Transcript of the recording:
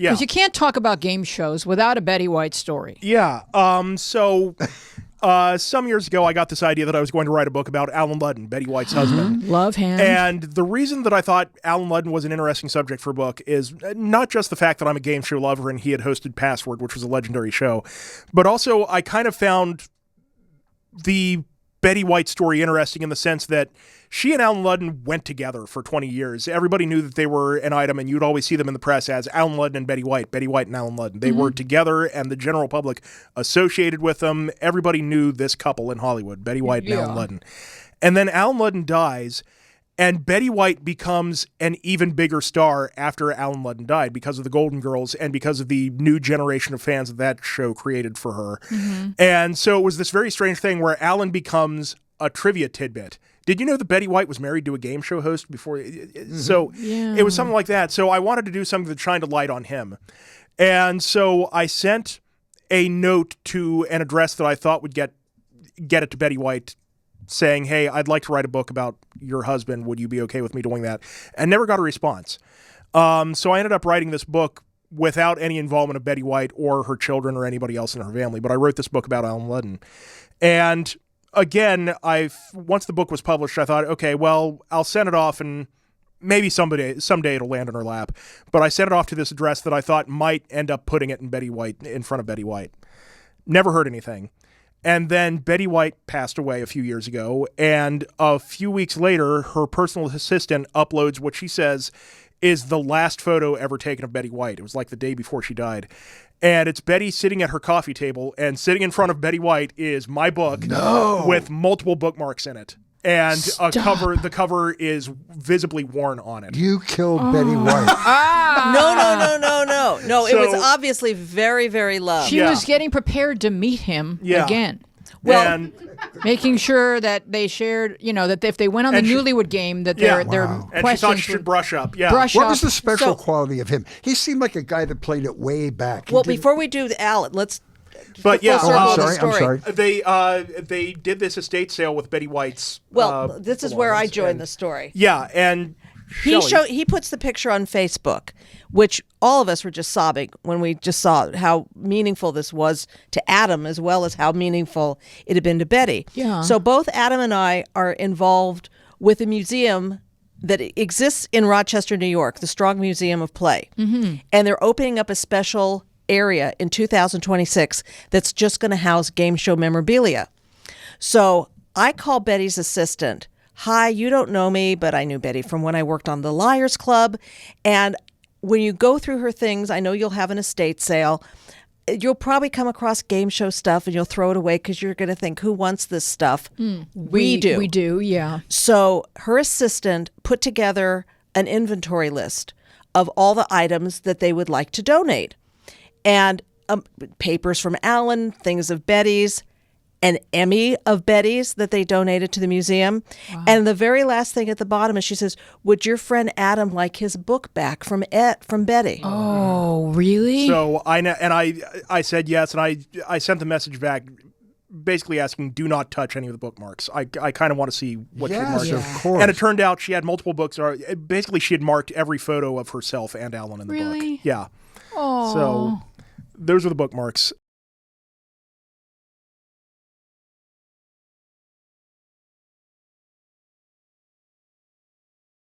Yeah. Because you can't talk about game shows without a Betty White story. Yeah. So some years ago, I got this idea that I was going to write a book about Alan Ludden, Betty White's husband. Love him. And the reason that I thought Alan Ludden was an interesting subject for a book is not just the fact that I'm a game show lover and he had hosted Password, which was a legendary show, but also I kind of found the Betty White story interesting in the sense that she and Alan Ludden went together for 20 years. Everybody knew that they were an item, and you'd always see them in the press as Alan Ludden and Betty White and Alan Ludden. They were together, and the general public associated with them. Everybody knew this couple in Hollywood, Betty White and Alan Ludden. And then Alan Ludden dies, and Betty White becomes an even bigger star after Alan Ludden died because of the Golden Girls and because of the new generation of fans that show created for her. And so it was this very strange thing where Alan becomes a trivia tidbit. Did you know that Betty White was married to a game show host before? So it was something like that. So I wanted to do something that shined a light on him. And so I sent a note to an address that I thought would get it to Betty White, saying, hey, I'd like to write a book about your husband. Would you be okay with me doing that? And never got a response. So I ended up writing this book without any involvement of Betty White or her children or anybody else in her family. But I wrote this book about Alan Ludden. And again, once the book was published, I thought, okay, well, I'll send it off and maybe someday it'll land in her lap. But I sent it off to this address that I thought might end up putting it in front of Betty White. Never heard anything. And then Betty White passed away a few years ago, and a few weeks later, her personal assistant uploads what she says is the last photo ever taken of Betty White. It was like the day before she died. And it's Betty sitting at her coffee table, and sitting in front of Betty White is my book with multiple bookmarks in it. And the cover is visibly worn on it. You killed Betty White. No, it was obviously very, very loved. She was getting prepared to meet him again. Well, and making sure that they shared, that if they went on the Newlywed Game, that their and questions she thought she should brush up. Yeah. Brush What up. was the special quality of him? He seemed like a guy that played it way back. Well, before we do Alan, let's. But yeah, I'm sorry. They did this estate sale with Betty White's. This is where I joined the story. Yeah, and Shelley. He puts the picture on Facebook, which all of us were just sobbing when we just saw how meaningful this was to Adam as well as how meaningful it had been to Betty. Yeah. So both Adam and I are involved with a museum that exists in Rochester, New York, the Strong Museum of Play. And they're opening up a special area in 2026 that's just going to house game show memorabilia. So I call Betty's assistant. Hi, you don't know me, but I knew Betty from when I worked on the Liars Club. And when you go through her things, I know you'll have an estate sale. You'll probably come across game show stuff and you'll throw it away because you're going to think, who wants this stuff? We do. We do, yeah. So her assistant put together an inventory list of all the items that they would like to donate. And papers from Alan, things of Betty's, an Emmy of Betty's that they donated to the museum. Wow. And the very last thing at the bottom is she says, would your friend Adam like his book back from Betty? Oh, really? So I said yes, and I sent the message back basically asking, do not touch any of the bookmarks. I kind of want to see what she marked. Yes, of course. And it turned out she had multiple books. Basically, she had marked every photo of herself and Alan in the book. Really? Yeah. Oh. So those are the bookmarks.